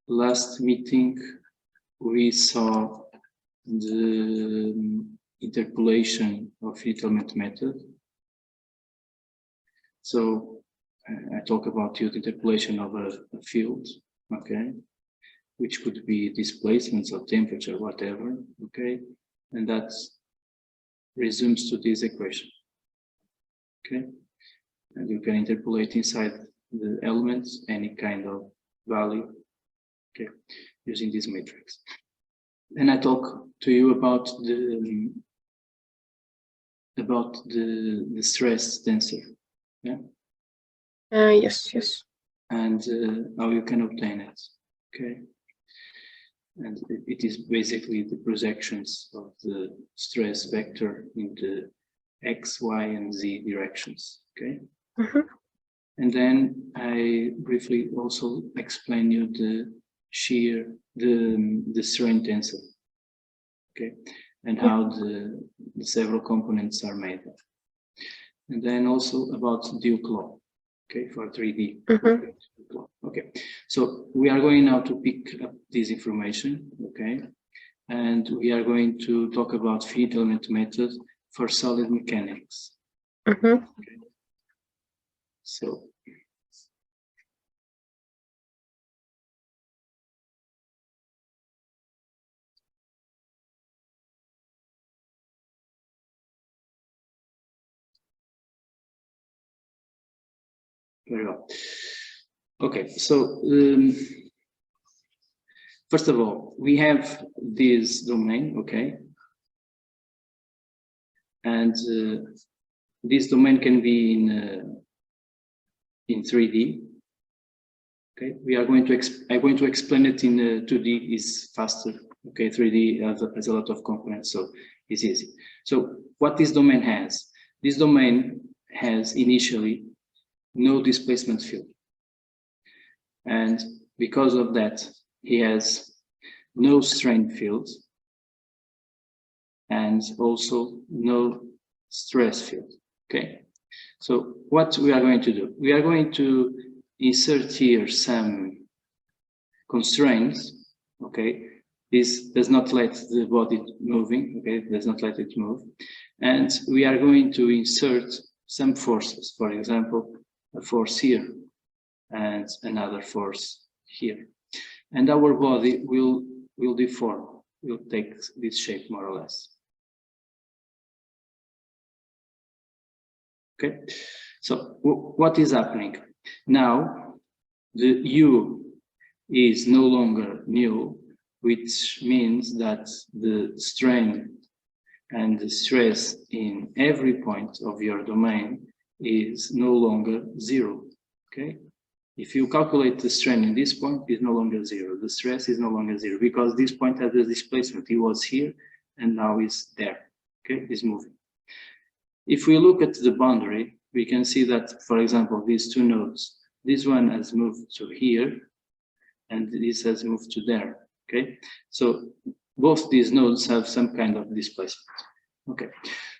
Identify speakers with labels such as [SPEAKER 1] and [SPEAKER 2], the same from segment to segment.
[SPEAKER 1] last meeting we saw the interpolation of finite element method. So I talk about the interpolation of a field, okay, which could be displacements or temperature, whatever, okay, and that resumes to this equation, okay, and you can interpolate inside the elements any kind of value, okay, using this matrix. And I talk to you about the stress tensor, yeah.
[SPEAKER 2] Yes.
[SPEAKER 1] And how you can obtain it, okay. And it is basically the projections of the stress vector in the X, Y, and Z directions, okay. And then I briefly also explain you the shear, the strain tensor, okay, and how the several components are made of. And then also about Duke law, okay, for 3D. Okay, so we are going now to pick up this information, okay, and we are going to talk about finite element method for solid mechanics. Okay. So very well. Okay, so first of all, we have this domain, okay, and this domain can be in 3D. Okay, we are going to I'm going to explain it in 2D is faster. Okay, 3D has a lot of components, so it's easy. So what this domain has? This domain has initially no displacement field, and because of that, he has no strain field and also no stress field. Okay, so what we are going to do? We are going to insert here some constraints. Okay, this does not let the body moving. Okay, does not let it move, and we are going to insert some forces. For example, a force here and another force here, and our body will deform, will take this shape more or less. Okay, so what is happening now? The U is no longer nu, which means that the strain and the stress in every point of your domain is no longer zero. Okay, if you calculate the strain in this point, it's no longer zero. The stress is no longer zero because this point has the displacement. It was here and now is there. Okay, it's moving. If we look at the boundary, we can see that, for example, these two nodes, this one has moved to here and this has moved to there. Okay, so both these nodes have some kind of displacement. Okay,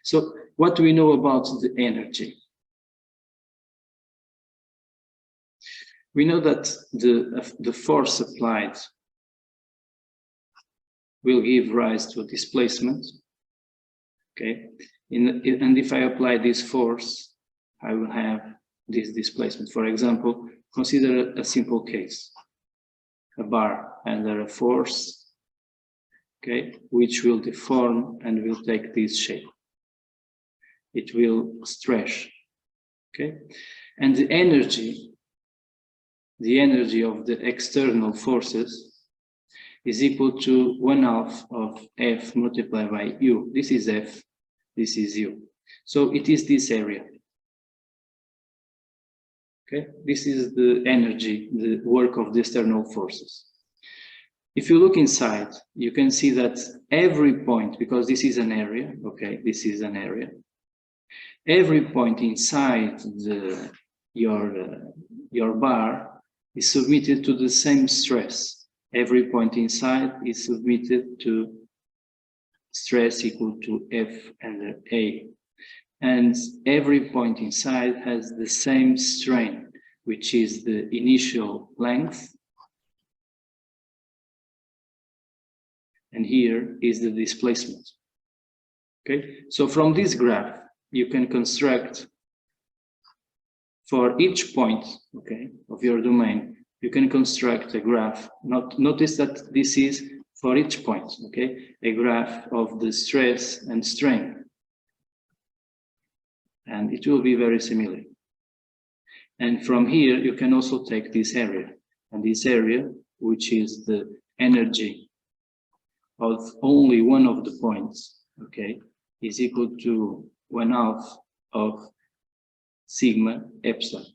[SPEAKER 1] so what do we know about the energy? We know that the force applied will give rise to a displacement. Okay, and if I apply this force, I will have this displacement. For example, consider a simple case: a bar under a force, okay, which will deform and will take this shape. It will stretch, okay, and the energy of the external forces is equal to 1/2 of F multiplied by U. This is F, this is U. So it is this area. Okay, this is the energy, the work of the external forces. If you look inside, you can see that every point, because this is an area, okay, this is an area. Every point inside your bar is submitted to the same stress. Every point inside is submitted to stress equal to F under A. And every point inside has the same strain, which is the initial length and here is the displacement. Okay, so from this graph, you can construct for each point, okay, of your domain, you can construct a graph. Notice that this is for each point, okay, a graph of the stress and strain. And it will be very similar. And from here, you can also take this area. And this area, which is the energy of only one of the points, okay, is equal to 1/2 of sigma epsilon,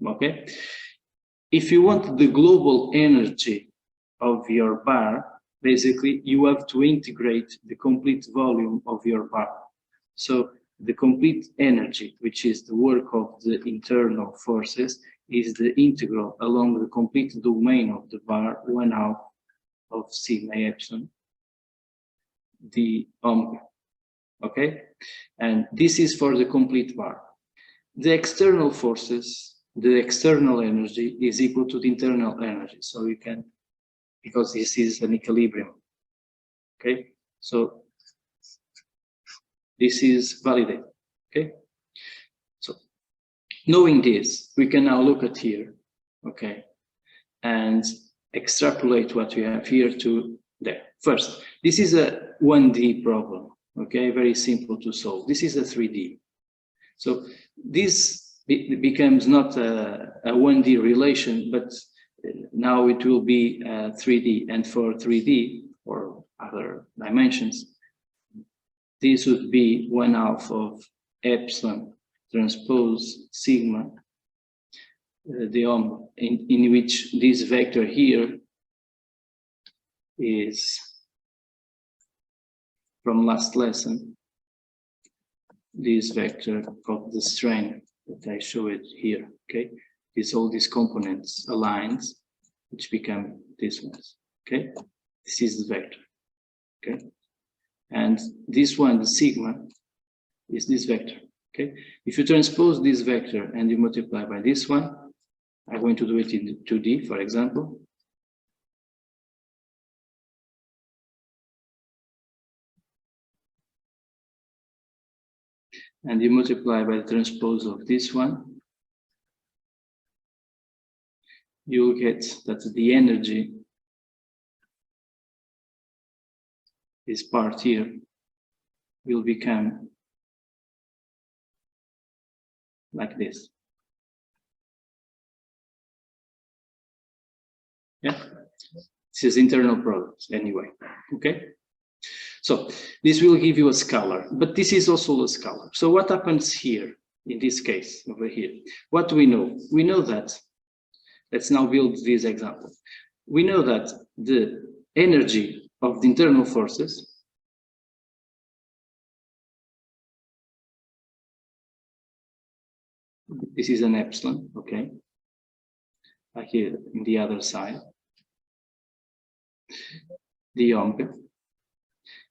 [SPEAKER 1] okay? If you want the global energy of your bar, basically you have to integrate the complete volume of your bar. So the complete energy, which is the work of the internal forces, is the integral along the complete domain of the bar, 1/2 of sigma epsilon d omega, okay? And this is for the complete bar. The external forces, the external energy is equal to the internal energy. So you can, because this is an equilibrium, okay? So this is validated, okay? So knowing this, we can now look at here, okay? And extrapolate what we have here to there. First, this is a 1D problem, okay? Very simple to solve. This is a 3D. So this becomes not a 1D relation, but now it will be 3D. And for 3D or other dimensions, this would be 1/2 of epsilon transpose sigma the omega, in which this vector here is from last lesson, this vector of the strain that I show it here, okay? All these components aligned, which become these ones, okay? This is the vector, okay? And this one, the sigma, is this vector, okay? If you transpose this vector and you multiply by this one, I'm going to do it in 2D, for example. And you multiply by the transpose of this one, you will get that the energy, this part here, will become like this. Yeah, this is internal product anyway, okay? So this will give you a scalar, but this is also a scalar. So what happens here, in this case, over here? What do we know? We know that, let's now build this example. We know that the energy of the internal forces this is an epsilon, okay? Like here in the other side, the omega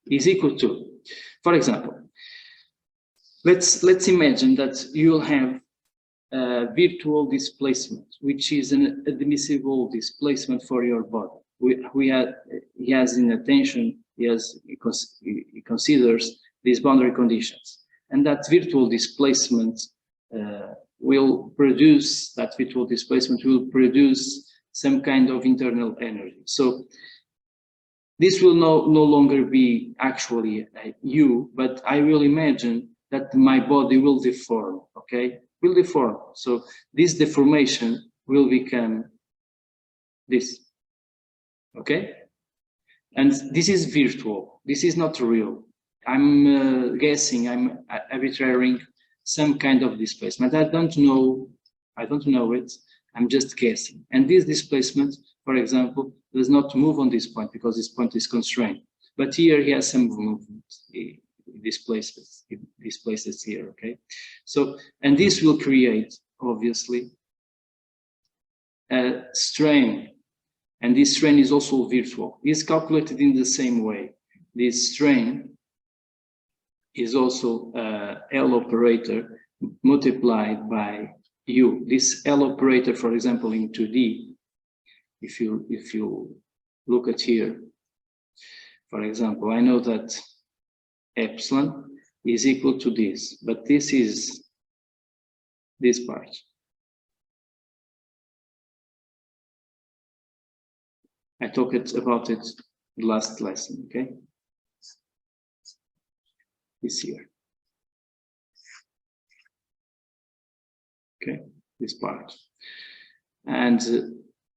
[SPEAKER 1] is equal to, for example, let's imagine that you'll have a virtual displacement, which is an admissible displacement for your body. He has in attention, he considers these boundary conditions, and that virtual displacement will produce some kind of internal energy. So this will no longer be actually you, but I will imagine that my body will deform, okay? Will deform. So this deformation will become this, okay? And this is virtual. This is not real. I'm guessing, I'm arbitrating some kind of displacement. I don't know it. I'm just guessing. And this displacement, for example, does not move on this point because this point is constrained. But here he has some movement. He displaces here, okay? So, and this will create, obviously, a strain. And this strain is also virtual. It's calculated in the same way. This strain is also L operator multiplied by U. This L operator, for example, in 2D, if you look at here, For example, I know that epsilon is equal to this, but this is this part. I talked about it last lesson, okay? This here. Okay, this part. And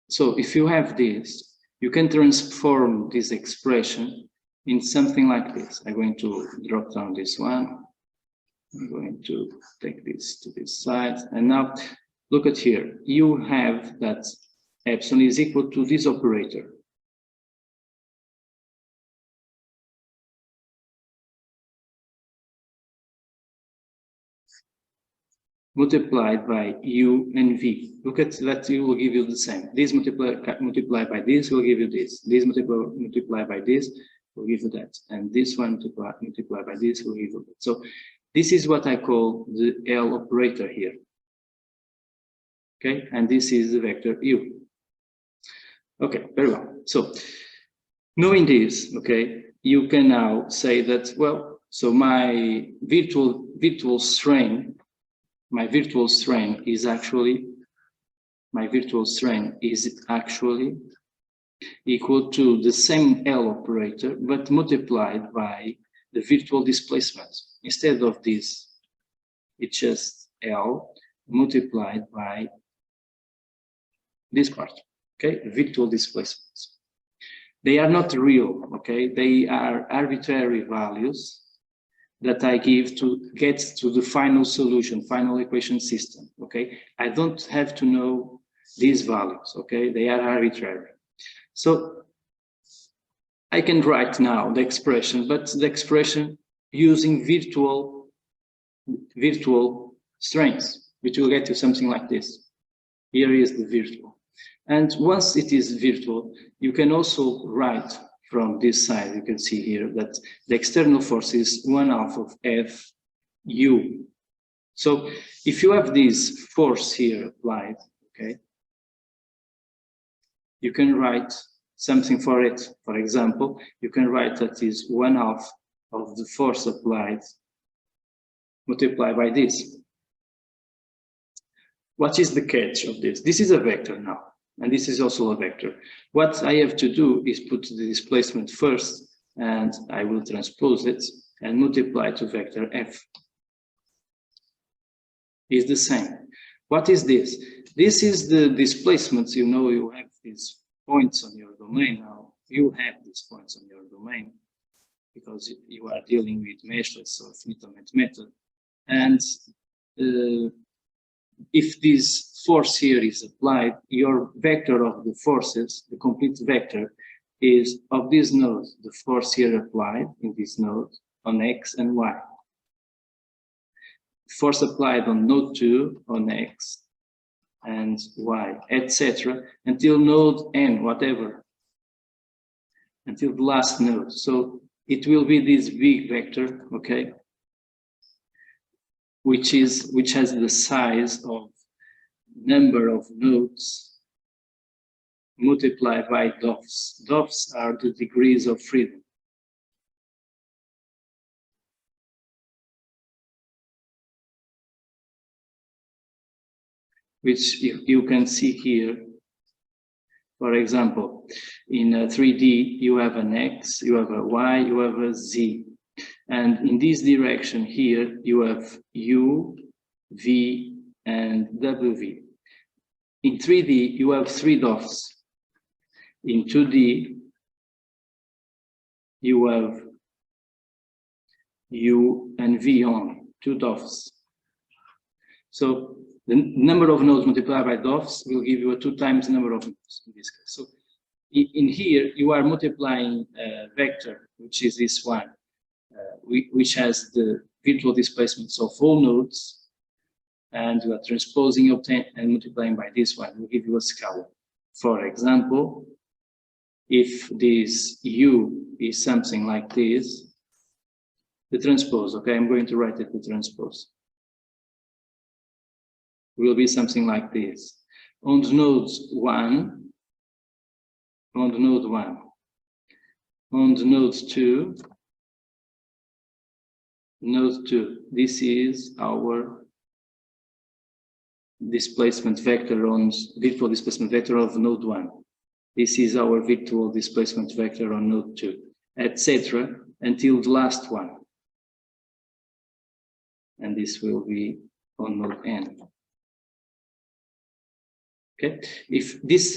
[SPEAKER 1] so if you have this, you can transform this expression in something like this. I'm going to drop down this one. I'm going to take this to this side. And now look at here. You have that epsilon is equal to this operator. Multiplied by u and v. Look at that, it will give you the same. This multiply by this will give you this. This multiply by this will give you that. And this one multiply by this will give you that. So this is what I call the L operator here. Okay, and this is the vector u. Okay, very well. So knowing this, okay, you can now say that, well, so my virtual strain is actually equal to the same L operator, but multiplied by the virtual displacement. Instead of this, it's just L multiplied by this part, okay, virtual displacements. They are not real, okay, they are arbitrary values that I give to get to the final solution, final equation system, okay? I don't have to know these values, okay? They are arbitrary. So I can write now the expression, but the expression using virtual strengths, which will get you something like this. Here is the virtual. And once it is virtual, you can also write from this side, you can see here that the external force is 1/2 of Fu. So if you have this force here applied, okay, you can write something for it. For example, you can write that is 1/2 of the force applied multiplied by this. What is the catch of this? This is a vector now. And this is also a vector. What I have to do is put the displacement first, and I will transpose it and multiply to vector f. Is the same. What is this? This is the displacements. You know, you have these points on your domain now. You have these points on your domain because you are dealing with meshless or finite method. And if this force here is applied, your vector of the forces, the complete vector, is of this node, the force here applied in this node on x and y. Force applied on node 2 on x and y, etc., until node n, whatever, until the last node. So it will be this big vector, okay, which has the size of number of nodes multiplied by doves. Doves are the degrees of freedom. Which you can see here. For example, in 3D, you have an X, you have a Y, you have a Z. And in this direction here, you have U, V, and WV. In 3D, you have 3 doves. In 2D, you have U and V only, 2 doves. So the number of nodes multiplied by doves will give you a 2 times number of nodes in this case. So in here, you are multiplying a vector, which is this one, which has the virtual displacements of all nodes, and you are transposing, obtain, and multiplying by this one will give you a scalar. For example, if this U is something like this, the transpose, okay, I'm going to write it, the transpose, will be something like this. On the node 1, on the node 2, this is our displacement vector on virtual displacement vector of node 1. This is our virtual displacement vector on node 2, etc. until the last one. And this will be on node n. Okay, if this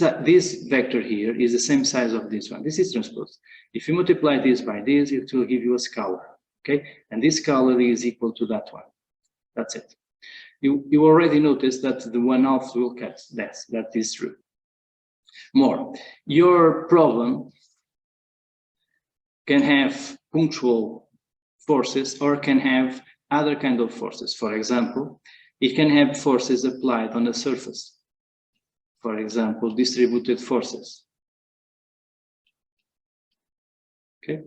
[SPEAKER 1] vector here is the same size of this one, this is transposed. If you multiply this by this, it will give you a scalar. Okay, and this scalar is equal to that one. That's it. You already noticed that the 1/2 will cut. That is true. More, your problem can have punctual forces or can have other kind of forces. For example, it can have forces applied on a surface. For example, distributed forces. Okay,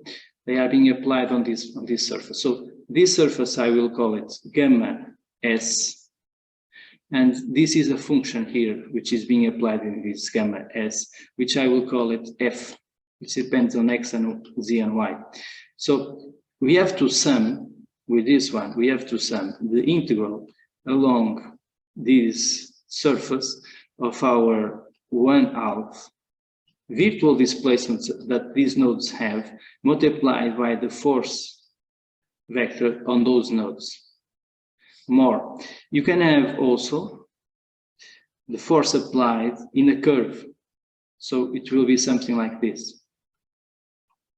[SPEAKER 1] they are being applied on this surface. So this surface, I will call it gamma S, and this is a function here which is being applied in this gamma S, which I will call it F, which depends on x and z and y. So we have to sum with this one. We have to sum the integral along this surface of our 1/2 virtual displacements that these nodes have multiplied by the force vector on those nodes. More, you can have also the force applied in a curve. So it will be something like this.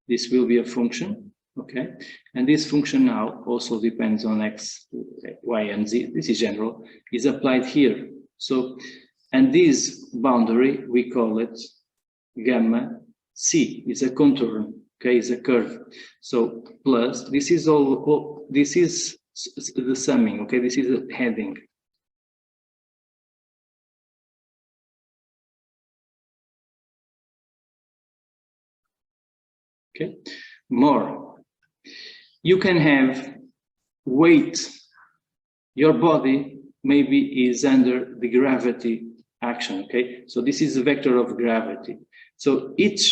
[SPEAKER 1] This will be a function, okay? And this function now also depends on x, y, and z. This is general, is applied here. So, and this boundary, we call it gamma C. It's a contour, okay? It's a curve. So plus, this is all this is the summing, okay? This is a heading. Okay, more. You can have weight. Your body maybe is under the gravity action, okay? So this is a vector of gravity. So each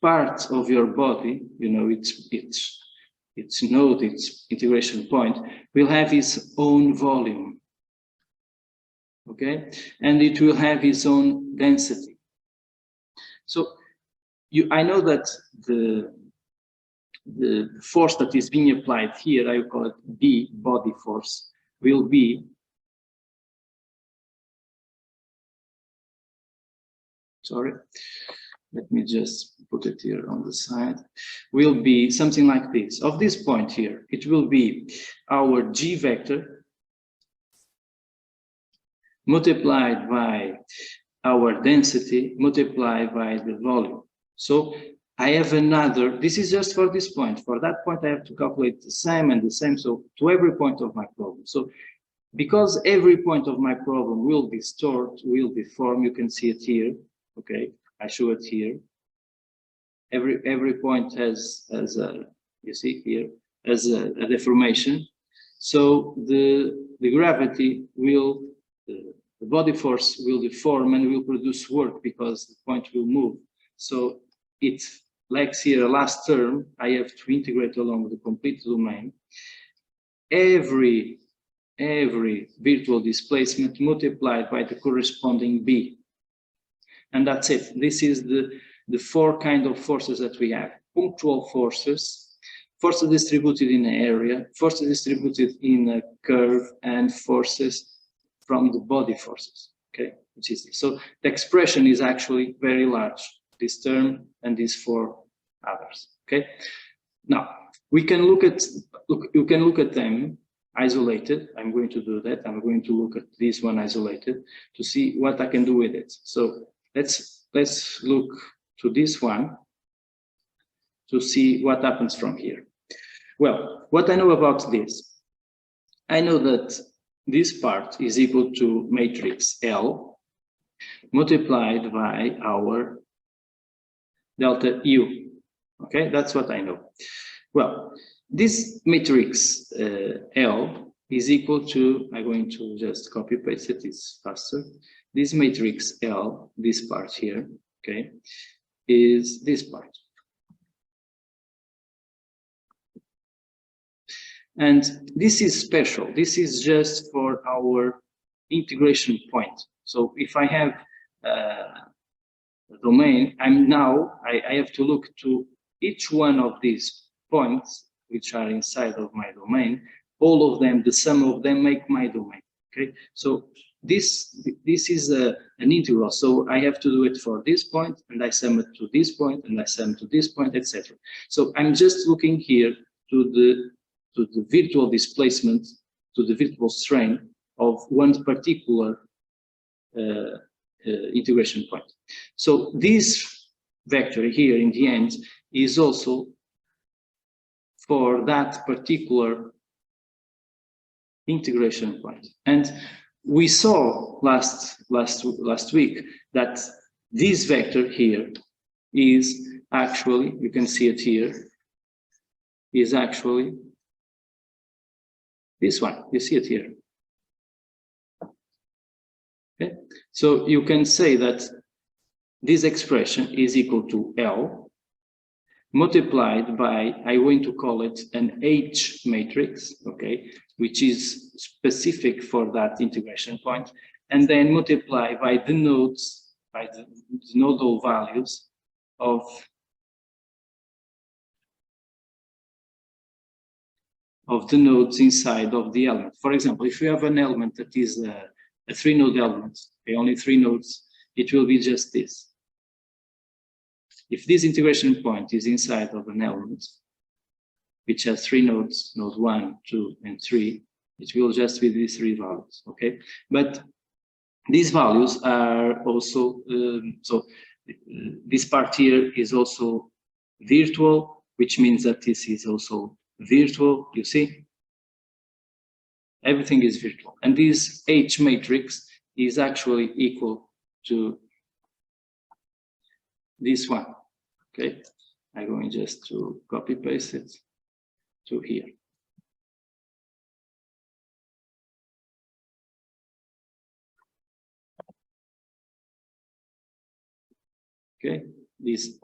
[SPEAKER 1] part of your body, you know, its node, its integration point, will have its own volume, okay? And it will have its own density. So I know that the force that is being applied here, I will call it B, body force, will be, sorry, let me just put it here on the side, will be something like this. Of this point here, it will be our G vector multiplied by our density multiplied by the volume. So I have another, this is just for this point. For that point, I have to calculate the same and the same, so to every point of my problem. So because every point of my problem will distort, will deform, you can see it here, okay? I show it here. Every point has a, you see here, as a deformation. So the gravity will, the body force will deform and will produce work because the point will move. So it lacks here a last term. I have to integrate along the complete domain. Every virtual displacement multiplied by the corresponding B. And that's it. This is the four kind of forces that we have. Punctual forces, forces distributed in an area, forces distributed in a curve, and forces from the body forces, okay? Which is this. So the expression is actually very large, this term and these four others, okay? Now, we can you can look at them isolated. I'm going to do that. I'm going to look at this one isolated to see what I can do with it. So let's look to this one to see what happens from here. Well, what I know about this, I know that this part is equal to matrix L multiplied by our delta U. Okay, that's what I know. Well, this matrix L is equal to, I'm going to just copy paste it, it's faster. This matrix L, this part here, okay, is this part. And this is special. This is just for our integration point. So if I have a domain, I have to look to each one of these points which are inside of my domain. All of them, the sum of them make my domain. Okay, so this is an integral. So I have to do it for this point, and I sum it to this point, and I sum to this point, etc. So I'm just looking here to the virtual displacement, to the virtual strain of one particular integration point. So this vector here in the end is also for that particular integration point. And we saw last week that this vector here is actually, you can see it here, is actually this one. You see it here. Okay, so you can say that this expression is equal to L multiplied by, I'm going to call it an H matrix, okay, which is specific for that integration point, and then multiply by the nodes, by the nodal values of the nodes inside of the element. For example, if you have an element that is a 3-node element, okay, only 3 nodes, it will be just this. If this integration point is inside of an element which has 3 nodes, node 1, 2, and 3, it will just be these 3 values, okay? But these values are also, this part here is also virtual, which means that this is also virtual, you see? Everything is virtual. And this H matrix is actually equal to this one, okay? I'm going just to copy paste it to here. Okay, this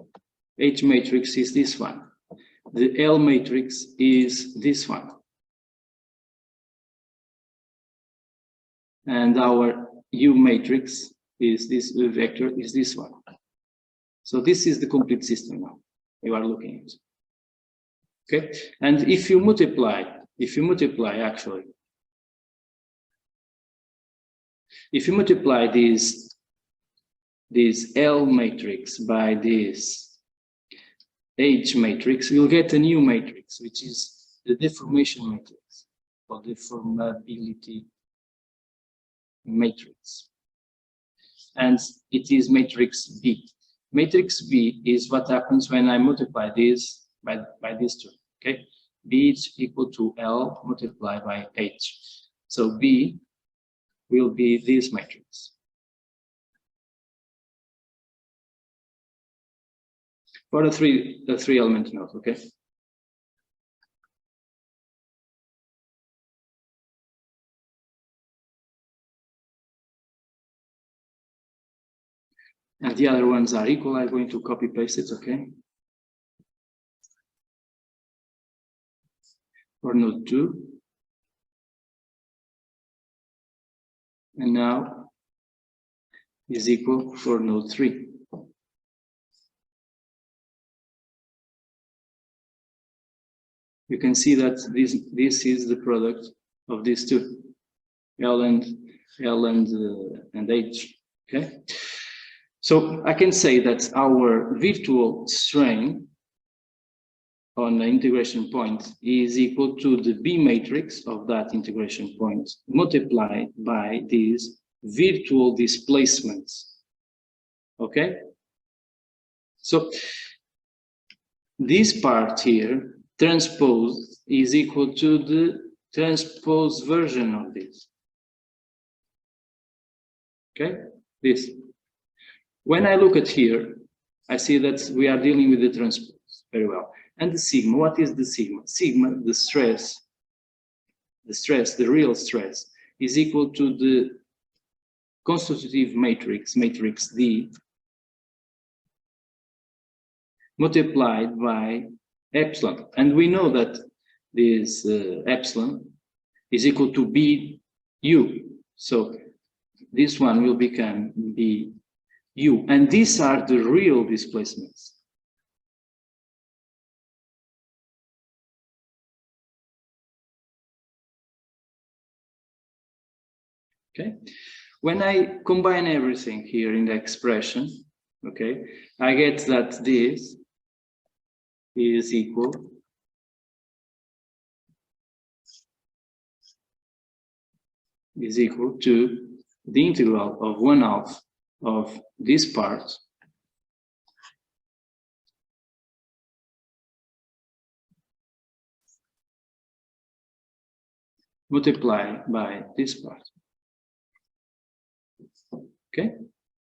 [SPEAKER 1] H matrix is this one. The L matrix is this one. And our U matrix is this vector is this one. So this is the complete system now you are looking at. Okay, and if you multiply actually, if you multiply this L matrix by this H matrix, you'll get a new matrix, which is the deformation matrix or deformability matrix, and it is matrix B. Matrix B is what happens when I multiply this by these two. Okay, B is equal to L multiplied by H. So B will be this matrix. For the three element node, okay? And the other ones are equal. I'm going to copy paste it, okay? For node 2. And now is equal for node 3. You can see that this is the product of these two, L and H. Okay, so I can say that our virtual strain on the integration point is equal to the B matrix of that integration point multiplied by these virtual displacements. Okay, so this part here, transpose, is equal to the transpose version of this. Okay, this. When I look at here, I see that we are dealing with the transpose very well. And the sigma, what is the sigma? Sigma, the stress, the real stress, is equal to the constitutive matrix, matrix D, multiplied by epsilon. And we know that this epsilon is equal to BU. So this one will become BU, and these are the real displacements. Okay, when I combine everything here in the expression, okay, I get that this is equal to the integral of 1/2 of this part multiplied by this part. Okay,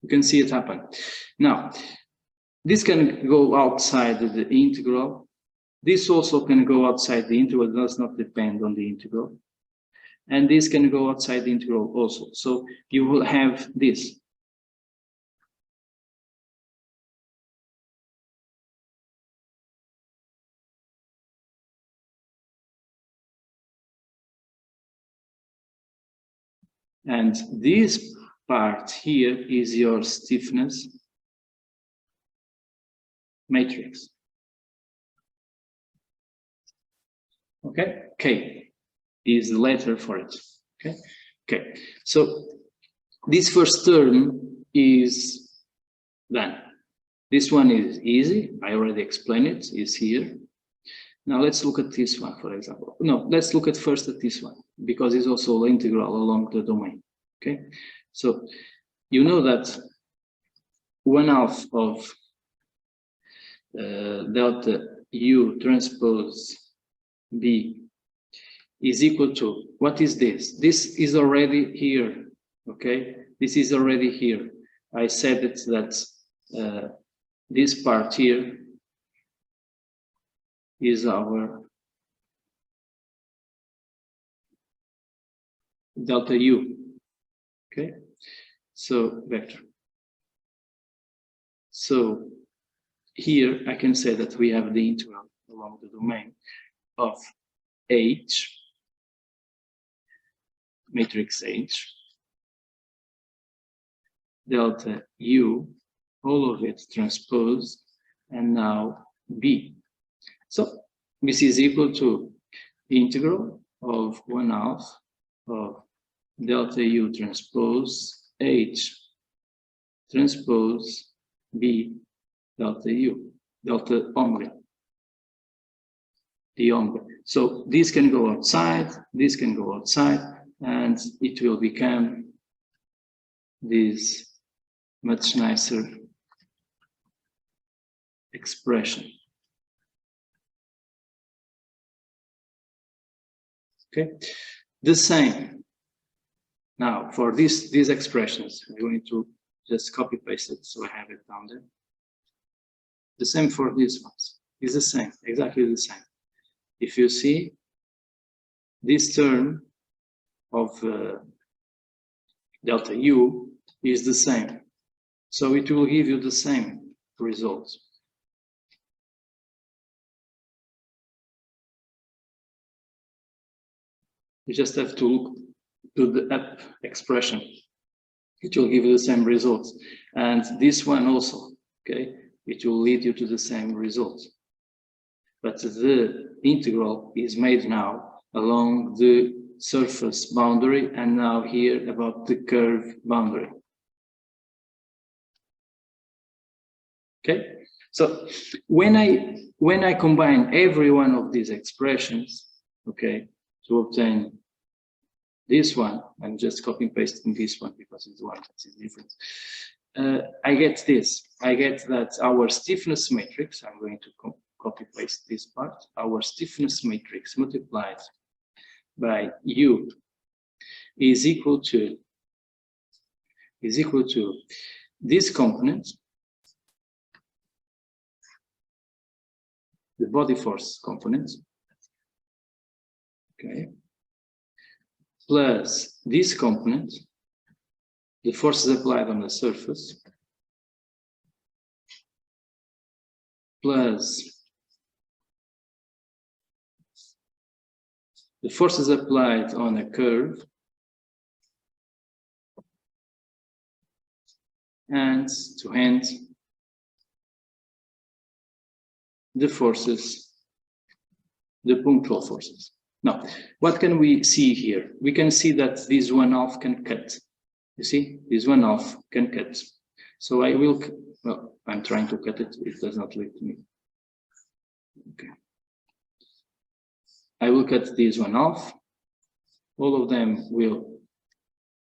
[SPEAKER 1] you can see it happen. Now, this can go outside the integral. This also can go outside the integral, it does not depend on the integral. And this can go outside the integral also. So you will have this. And this part here is your stiffness matrix. Okay, K is the letter for it. Okay, okay. So this first term is done. This one is easy. I already explained it. Is here. Now let's look at this one, for example. No, let's look at first at this one because it's also integral along the domain. Okay, so you know that 1/2 of delta U transpose B is equal to, what is this? This is already here, okay? This is already here. I said it that this part here is our delta U, okay? So vector. So here I can say that we have the integral along the domain of H, matrix H, delta U, all of it transposed, and now B. So this is equal to the integral of 1/2 of delta U transpose H transpose B delta U, delta omega, the omega. So this can go outside, this can go outside, and it will become this much nicer expression. Okay, the same. Now for these expressions, I'm going to just copy paste it so I have it down there. The same for these ones. It's the same, exactly the same. If you see this term of delta U is the same, so it will give you the same results. You just have to look to the up expression. It will give you the same results. And this one also, okay, it will lead you to the same results. But the integral is made now along the surface boundary and now here about the curve boundary. Okay, so when I combine every one of these expressions, okay, to obtain this one, I'm just copy and pasting this one because it's the one that is different. I get this. I get that our stiffness matrix, I'm going to copy paste this part, our stiffness matrix multiplied by U is equal to this component, the body force component, okay, plus this component, the forces applied on the surface, plus the forces applied on a curve, and to end the forces, the punctual forces. Now, what can we see here? We can see that this 1/2 can cut. You see, this 1/2 can cut. So I will, well, I'm trying to cut it, it does not let me. Okay. I will cut this 1/2. All of them will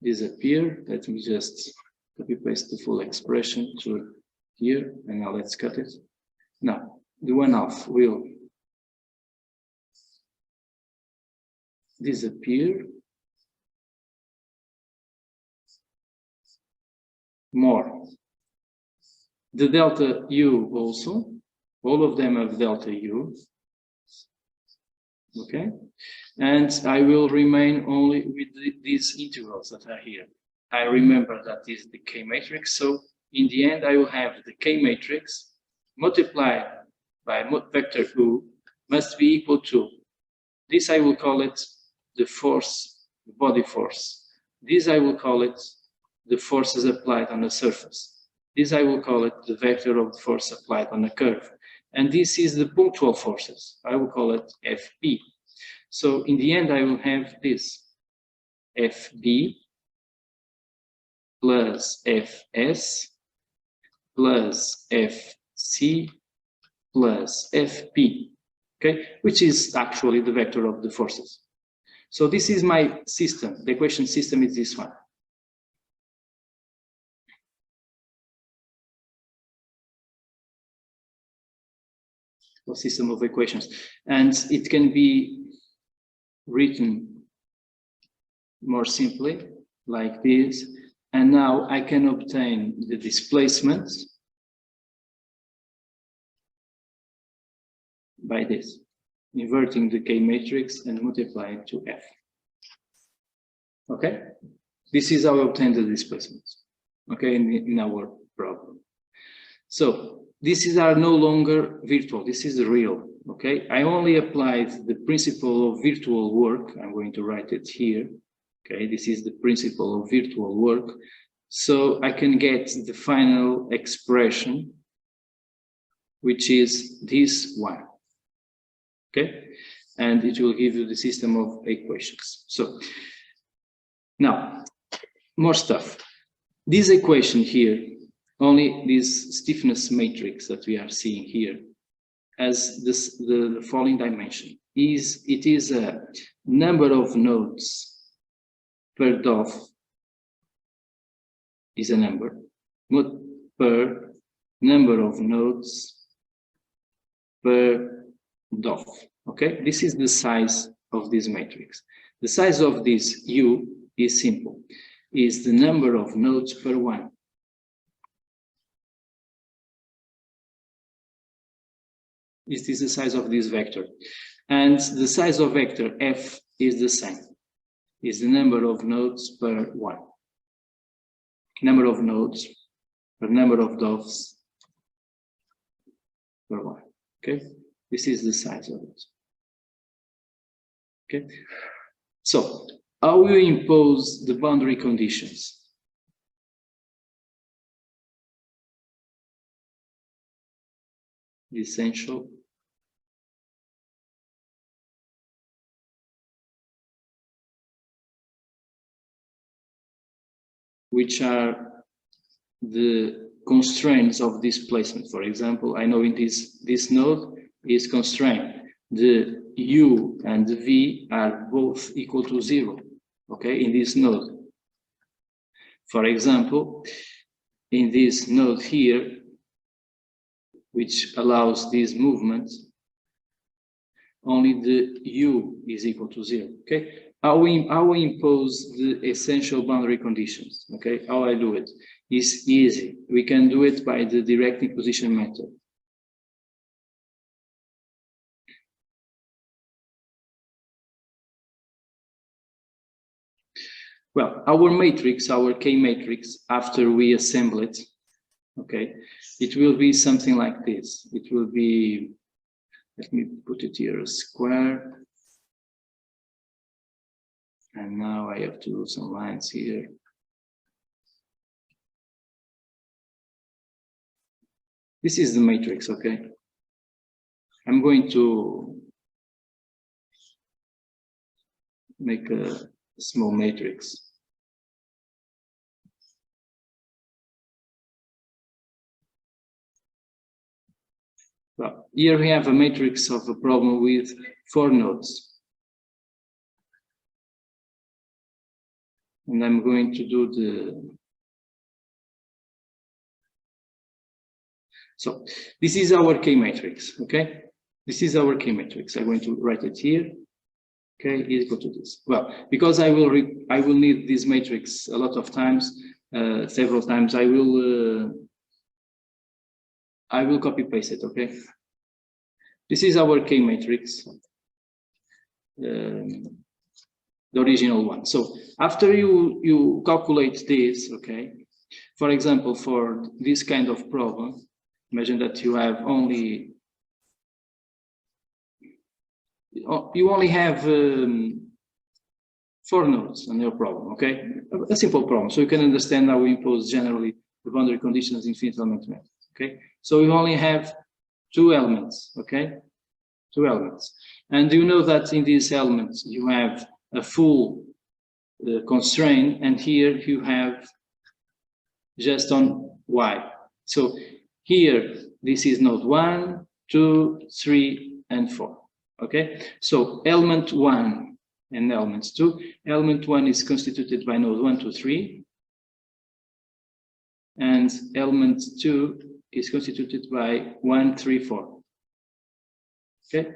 [SPEAKER 1] disappear. Let me just copy paste the full expression to here, and now let's cut it. Now, the 1/2 will disappear. More. The delta U also, all of them have delta U. Okay, and I will remain only with these integrals that are here. I remember that is the K matrix, so in the end I will have the K matrix multiplied by vector U must be equal to, this I will call it the force, the body force. This I will call it the forces applied on the surface. This I will call it the vector of the force applied on a curve. And this is the punctual forces. I will call it FP. So in the end, I will have this FB plus FS plus FC plus FP, okay, which is actually the vector of the forces. So this is my system. The equation system is this one. A system of equations, and it can be written more simply like this, and now I can obtain the displacement by this, inverting the K matrix and multiplying it to F. Okay, this is how I obtain the displacement, okay, in our problem. So these are no longer virtual, this is real, okay? I only applied the principle of virtual work. I'm going to write it here, okay? This is the principle of virtual work. So I can get the final expression, which is this one, okay? And it will give you the system of equations. So now, more stuff. This equation here, only this stiffness matrix that we are seeing here as this, the following dimension is, it is a number of nodes per DOF is a number per number of nodes per DOF. Okay, this is the size of this matrix. The size of this U is simple, is the number of nodes per one. This is the size of this vector. And the size of vector F is the same, is the number of nodes per one. Number of nodes per number of DOFs per one. Okay, this is the size of it. Okay, so how will you impose the boundary conditions? The essential which are the constraints of displacement. For example, I know in this node is constrained. The U and the V are both equal to 0, okay, in this node. For example, in this node here, which allows this movement, only the U is equal to 0, okay? How we impose the essential boundary conditions, okay? How I do it is easy. We can do it by the direct imposition method. Well, our matrix, our K matrix, after we assemble it, okay, it will be something like this. It will be, let me put it here, a square. And now I have to do some lines here. This is the matrix, okay? I'm going to make a small matrix. Well, here we have a matrix of a problem with 4 nodes. And I'm going to do the... So this is our K matrix, okay? This is our K matrix. I'm going to write it here. Okay, equal to this. Well, because I will need this matrix a lot of times, several times. I will copy paste it. Okay. This is our K matrix, the original one. So after you calculate this, okay. For example, for this kind of problem, imagine that you have only. You only have 4 nodes on your problem, okay? A simple problem, so you can understand how we impose generally the boundary conditions in finite element method, okay? So you only have 2 elements, okay? 2 elements. And you know that in these elements you have a full constraint, and here you have just on Y. So here, this is node 1, 2, 3, and 4. Okay, so element 1 and element 2. Element 1 is constituted by node 1, 2, 3. And element 2 is constituted by 1, 3, 4. Okay,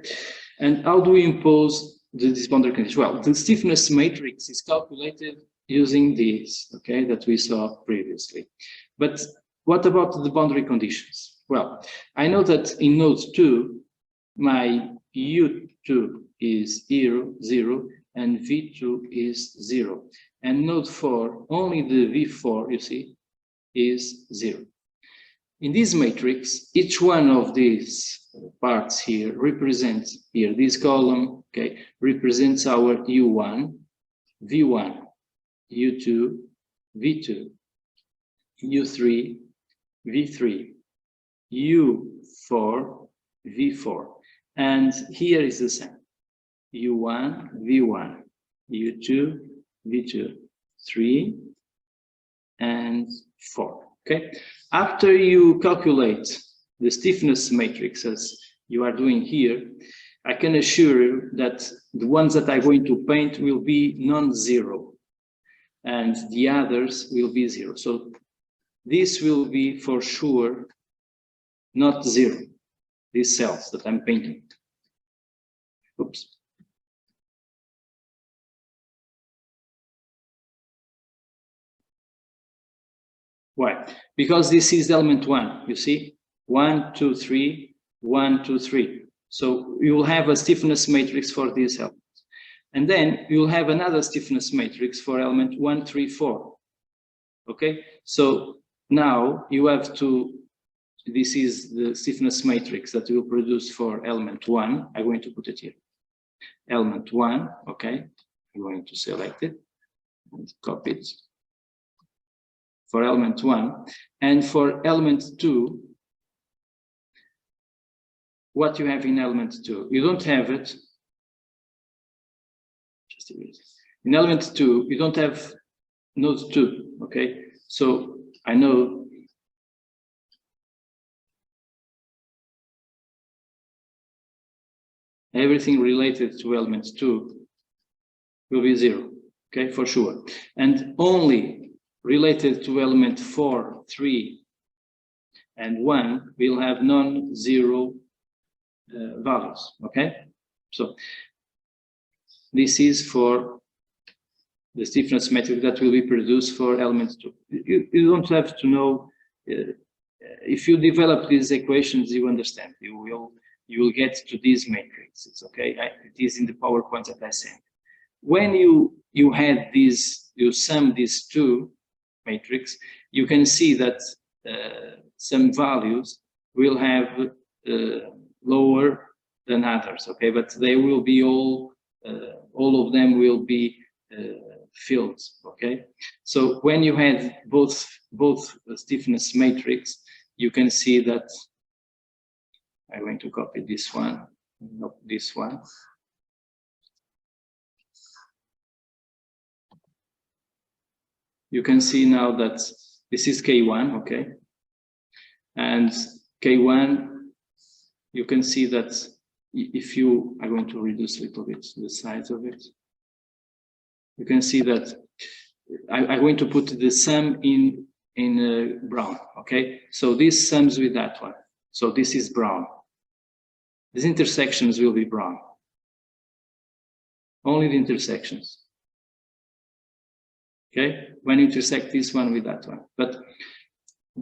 [SPEAKER 1] and how do we impose this boundary condition? Well, the stiffness matrix is calculated using this, okay, that we saw previously. But what about the boundary conditions? Well, I know that in node 2, my U2 is 0, 0, and V2 is 0. And node 4, only the V4, you see, is 0. In this matrix, each one of these parts here represents, here, this column, okay, represents our U1, V1, U2, V2, U3, V3, U4, V4. And here is the same. U1, V1, U2, V2, 3, and 4. Okay. After you calculate the stiffness matrix as you are doing here, I can assure you that the ones that I'm going to paint will be non-zero, and the others will be 0. So this will be for sure not 0. These cells that I'm painting. Oops. Why? Because this is element 1, you see? 1, 2, 3, 1, 2, 3. So you will have a stiffness matrix for these elements. And then you'll have another stiffness matrix for element 1, 3, 4. Okay? So now you have to, this is the stiffness matrix that will produce for element 1. I'm going to put it here. Element 1, okay? I'm going to select it and copy it. For element 1, and for element 2, what you have in element 2, you don't have it. Just a minute. In element 2, you don't have node 2, okay? So I know everything related to element 2 will be 0, okay, for sure. And only related to element 4, 3, and 1 will have non-zero values, okay? So this is for the stiffness metric that will be produced for element 2. You don't have to know, if you develop these equations, you understand, you will get to these matrices, okay? It is in the PowerPoint that I sent. When you had these, you sum these two matrix, you can see that some values will have lower than others, okay? But they will be all of them will be fields. Okay, so when you have both stiffness matrix, you can see that I'm going to copy this one, not this one. You can see now that this is K1, okay, and K1. You can see that if you are going to reduce a little bit the size of it, you can see that I'm going to put the sum in brown. Okay, so this sums with that one. So this is brown. These intersections will be brown. Only the intersections. Okay, when you intersect this one with that one, but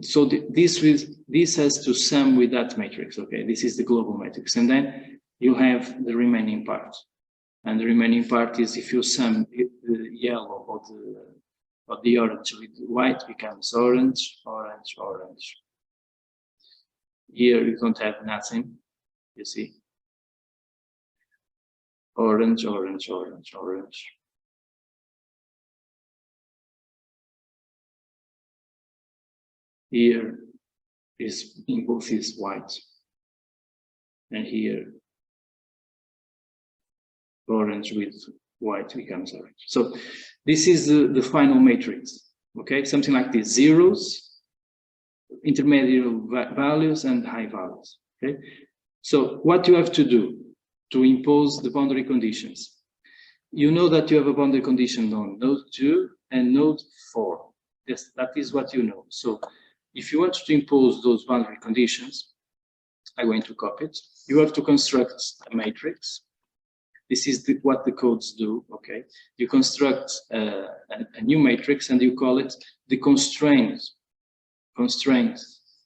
[SPEAKER 1] so this has to sum with that matrix. Okay, this is the global matrix, and then you have the remaining part, and the remaining part is if you sum the yellow or the orange with white becomes orange, orange, orange. Here you don't have nothing. You see, orange, orange, orange, orange. Here is in both is white, and here orange with white becomes orange. So this is the final matrix. Okay, something like this: zeros, intermediate values, and high values. Okay, so what you have to do to impose the boundary conditions? You know that you have a boundary condition on node 2 and node 4. Yes, that is what you know. So if you want to impose those boundary conditions, I'm going to copy it. You have to construct a matrix. This is what the codes do, okay? You construct a new matrix and you call it the constraint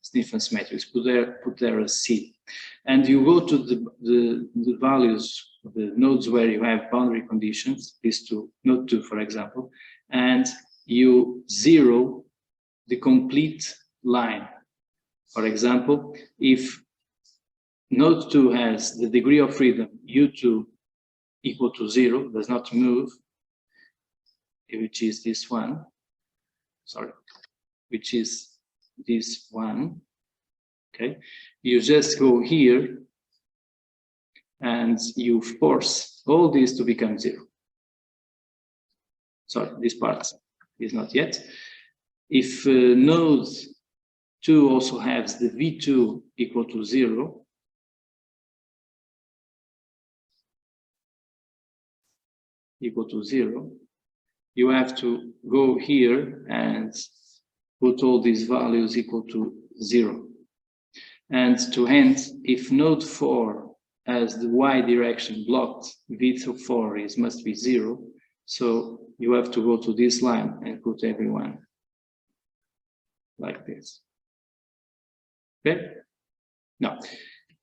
[SPEAKER 1] stiffness matrix. Put there a C. And you go to the values, the nodes where you have boundary conditions, these two, node 2, for example, and you zero the complete line. For example, if node 2 has the degree of freedom U2 equal to 0, does not move, which is this one, sorry, which is this one, okay? You just go here and you force all this to become 0. Sorry, this part is not yet. If node 2 also has the V2 equal to 0, you have to go here and put all these values equal to 0. And to end, if node 4 has the y direction blocked, V4 must be 0. So you have to go to this line and put everyone like this. Okay? Now,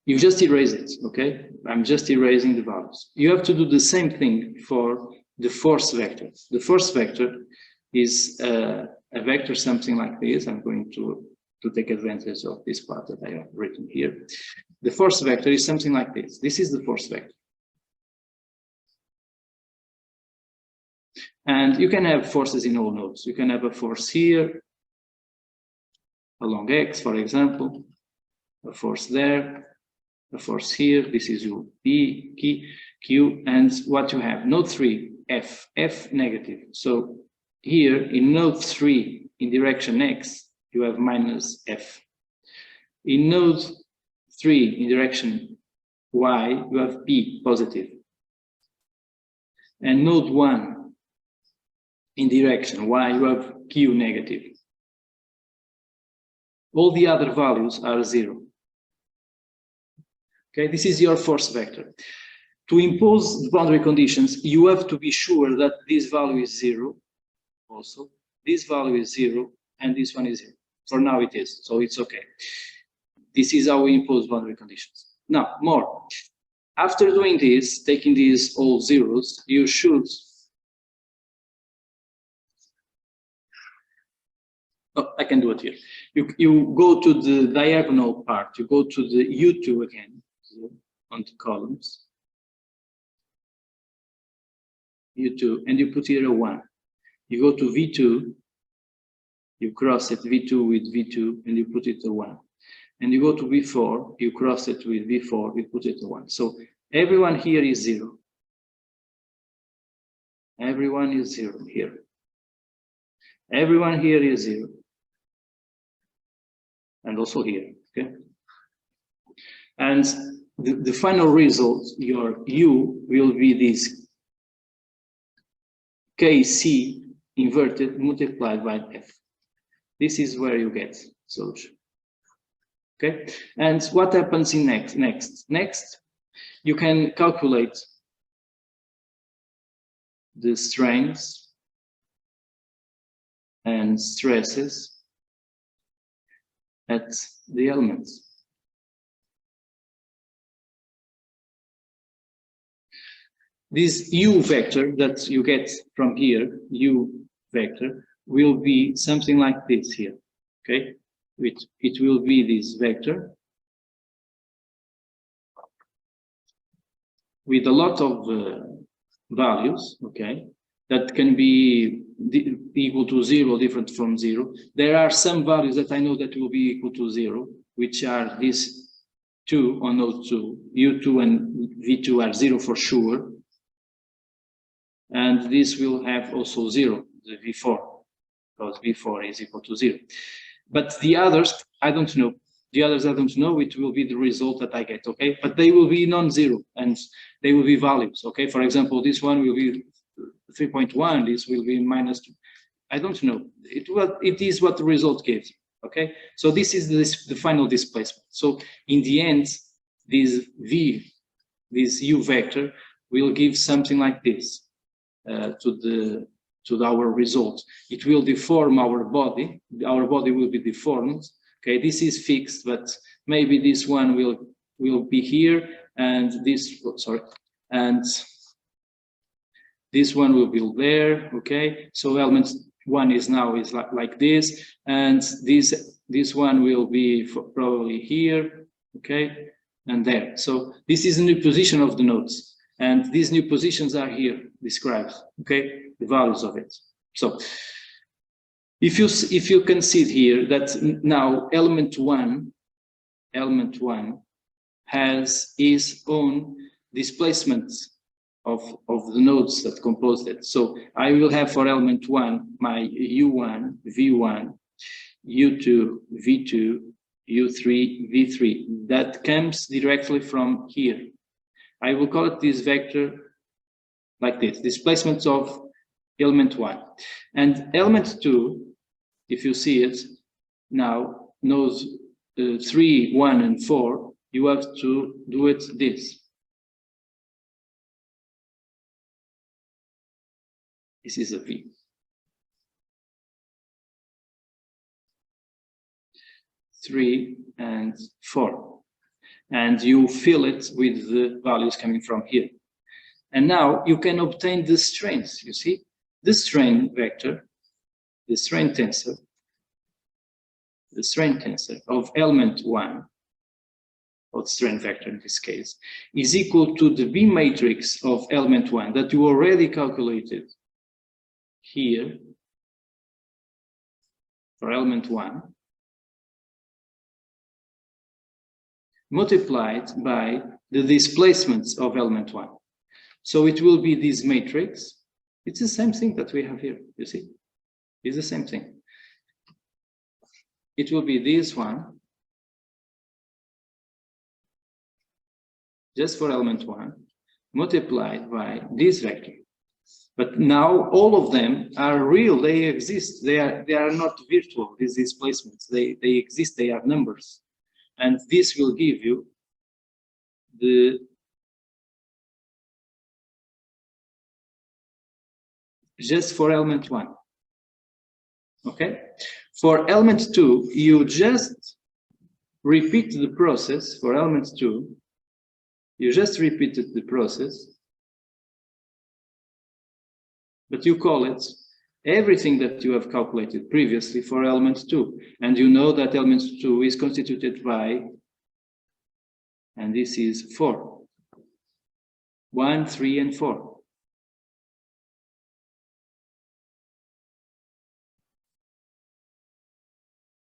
[SPEAKER 1] you just erase it, okay? I'm just erasing the values. You have to do the same thing for the force vector. The force vector is a vector something like this. I'm going to take advantage of this part that I have written here. The force vector is something like this. This is the force vector. And you can have forces in all nodes. You can have a force here, along X, for example, a force there, a force here. This is your P, Q, and what you have, node 3, F negative. So here in node 3, in direction X, you have minus F. In node 3, in direction Y, you have P positive. And node 1, in direction Y, you have Q negative. All the other values are 0. Okay, this is your force vector. To impose the boundary conditions, you have to be sure that this value is 0. Also, this value is 0, and this one is 0. For now, it is, so it's okay. This is how we impose boundary conditions. Now, more. After doing this, taking these all zeros, you should. Oh, I can do it here. You go to the diagonal part. You go to the U2 again on the columns. U2, and you put here a 1. You go to V2, you cross it V2 with V2, and you put it to 1. And you go to V4, you cross it with V4, you put it to 1. So everyone here is 0. Everyone is 0 here. Everyone here is 0. And also here, okay? And the final result, your U will be this KC inverted multiplied by F. This is where you get solution. Okay, and what happens in next? You can calculate the strains and stresses at the elements. This U vector that you get from here, U vector, will be something like this here, okay? It will be this vector with a lot of values, okay, that can be equal to 0, different from 0. There are some values that I know that will be equal to 0, which are these 2 on node 2. U2 and V2 are 0 for sure. And this will have also 0, the V4, because V4 is equal to 0. But the others, I don't know. The others I don't know, it will be the result that I get, okay? But they will be non-zero, and they will be values, okay? For example, this one will be 3.1, this will be -2. I don't know. It is what the result gives, okay? So this is the final displacement. So in the end, this U vector will give something like this to our result. It will deform our body. Our body will be deformed. Okay, this is fixed, but maybe this one will be here, and this and this one will be there. Okay, so element 1 is now like this, and this one will be probably here. Okay, and there. So this is a new position of the nodes, and these new positions are here described. Okay, the values of it. So if you can see here that now element one has its own displacement of the nodes that compose it. So I will have for element 1 my U1, V1, U2, V2, U3, V3. That comes directly from here. I will call it this vector like this, displacement of element 1. And element 2, if you see it now, nodes 3, 1, and 4, you have to do it this. This is a V. 3 and 4. And you fill it with the values coming from here. And now you can obtain the strains, you see? The strain vector, the strain tensor of element 1, or strain vector in this case, is equal to the B matrix of element 1 that you already calculated here for element 1, multiplied by the displacements of element 1. So it will be this matrix. It's the same thing that we have here, you see? It's the same thing. It will be this one, just for element 1, multiplied by this vector. But now all of them are real, they exist. They are not virtual, these displacements. They exist, they are numbers. And this will give you the just for element 1. Okay? For element 2, you just repeat the process. For element 2, you just repeated the process, but you call it everything that you have calculated previously for element 2. And you know that element 2 is constituted by, and this is 4. 1, 3, and 4.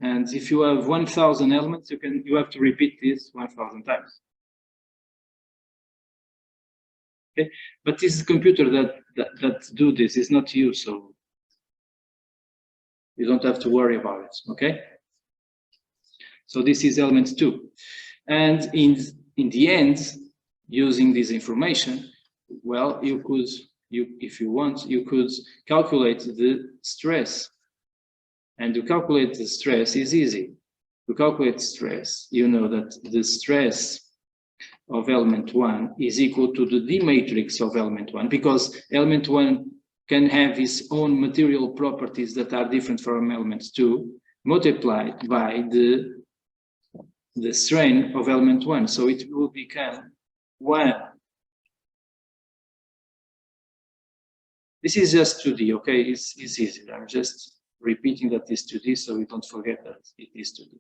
[SPEAKER 1] And if you have 1,000 elements, you have to repeat this 1,000 times. Okay, but this is a computer that do this. It's not you, so you don't have to worry about it. Okay. So this is element 2, and in the end, using this information, well, if you want, you could calculate the stress. And to calculate the stress is easy. To calculate stress, you know that the stress of element 1 is equal to the D matrix of element 1, because element 1 can have its own material properties that are different from element 2, multiplied by the strain of element 1. So it will become 1. This is just 2D, okay? It's easy. I'm just repeating that it's 2D, so we don't forget that it is 2D.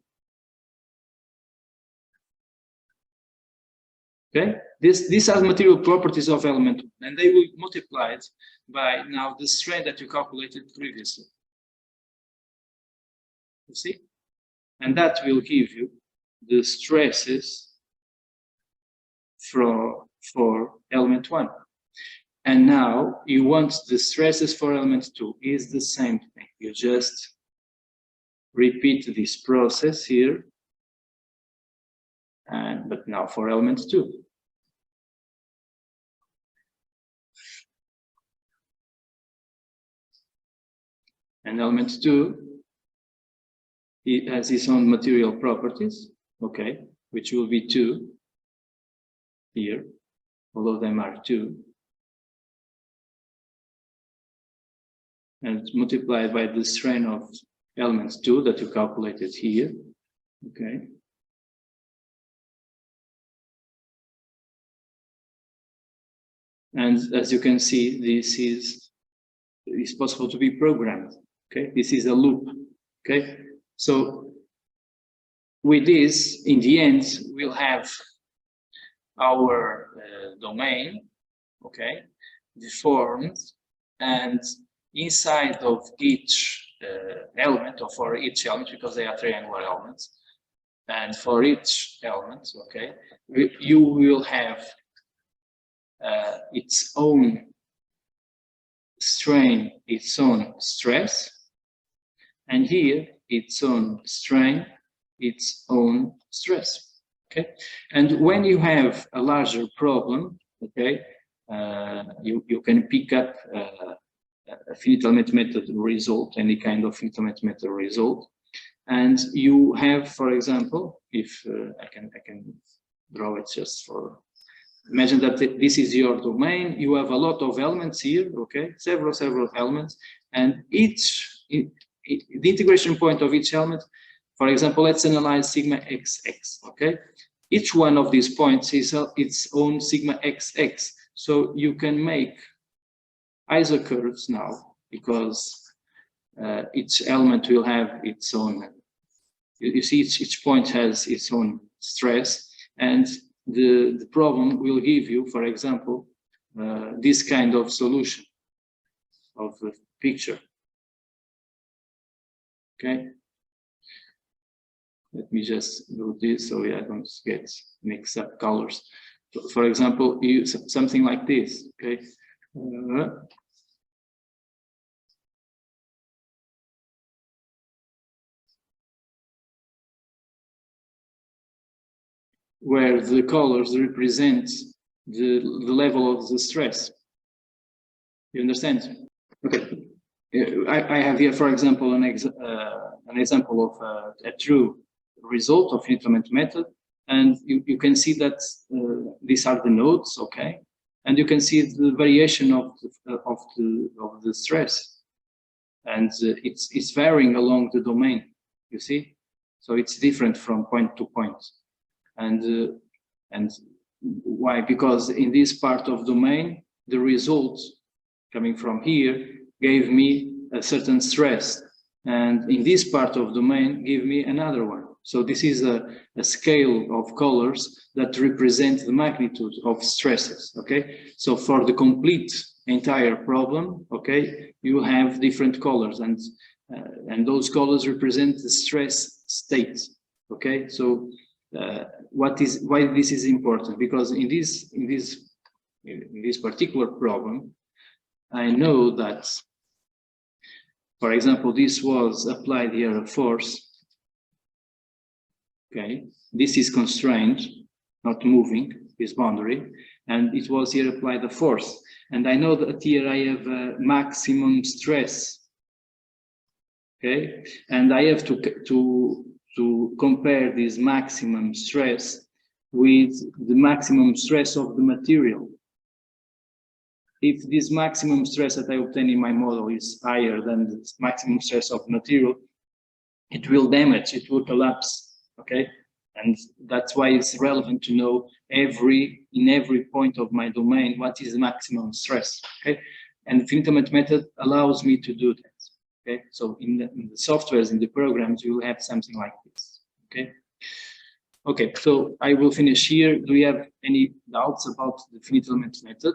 [SPEAKER 1] Okay, these are material properties of element 1, and they will be multiplied by now the strain that you calculated previously. You see? And that will give you the stresses for element 1. And now you want the stresses for element 2 is the same thing. You just repeat this process here, but now for element 2. And element 2, it has its own material properties, okay, which will be 2 here. All of them are 2. And multiplied by the strain of element 2 that you calculated here, okay. And as you can see, this is possible to be programmed, okay. This is a loop, okay. So with this, in the end, we'll have our domain, okay, deformed, and inside of each element, or for each element, because they are triangular elements, and for each element, okay, you will have its own strain, its own stress, and here its own strain, its own stress. Okay, and when you have a larger problem, okay, you can pick up a finite element method result, any kind of finite element method result, and you have, for example, if I can draw it just for. Imagine that this is your domain. You have a lot of elements here, okay, several elements, and the integration point of each element. For example, let's analyze sigma xx, okay? Each one of these points is its own sigma xx. So you can make isocurves now, because each element will have its own, you see each point has its own stress, and the problem will give you, for example, this kind of solution of the picture. Okay. Let me just do this so I don't get mixed up colors. For example, something like this, okay? Where the colors represent the level of the stress. You understand? Okay. I have here, for example, an example of a true result of finite element method, and you can see that these are the nodes, okay, and you can see the variation of the stress, and it's varying along the domain. You see, so it's different from point to point, and why? Because in this part of domain, the result coming from here gave me a certain stress, and in this part of domain gave me another one. So this is a scale of colors that represent the magnitude of stresses, okay? So for the complete entire problem, okay, you have different colors, and and those colors represent the stress state. Okay, so why this is important? Because in this particular problem, I know that, for example, this was applied here a force. Okay, this is constrained, not moving, this boundary, and it was here applied a force. And I know that here I have a maximum stress. Okay, and I have to compare this maximum stress with the maximum stress of the material. If this maximum stress that I obtain in my model is higher than the maximum stress of the material, it will damage, it will collapse. Okay, and that's why it's relevant to know in every point of my domain what is the maximum stress. Okay, and the finite element method allows me to do that. Okay, so in the softwares, in the programs, you will have something like this. Okay, okay, so I will finish here. Do you have any doubts about the finite element method?